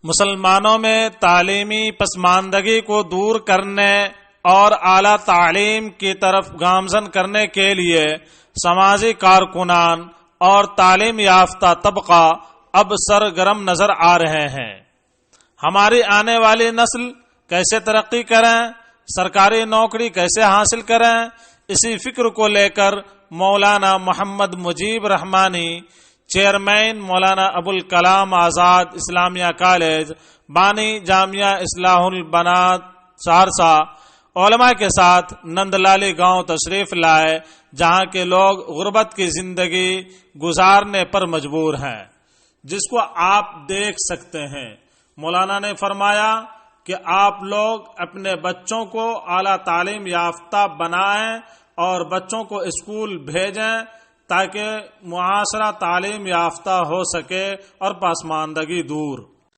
مسلمانوں میں تعلیمی پسماندگی کو دور کرنے اور اعلیٰ تعلیم کی طرف گامزن کرنے کے لیے سماجی کارکنان اور تعلیم یافتہ طبقہ اب سرگرم نظر آ رہے ہیں۔ ہماری آنے والی نسل کیسے ترقی کریں، سرکاری نوکری کیسے حاصل کریں، اسی فکر کو لے کر مولانا محمد مجیب رحمانی، چیئرمین مولانا ابوالکلام آزاد اسلامیہ کالج، بانی جامعہ اصلاح البنات سہرسہ، علماء کے ساتھ نندلالی گاؤں تشریف لائے، جہاں کے لوگ غربت کی زندگی گزارنے پر مجبور ہیں، جس کو آپ دیکھ سکتے ہیں۔ مولانا نے فرمایا کہ آپ لوگ اپنے بچوں کو اعلیٰ تعلیم یافتہ بنائیں اور بچوں کو اسکول بھیجیں تاکہ معاشرہ تعلیم یافتہ ہو سکے اور پسماندگی دور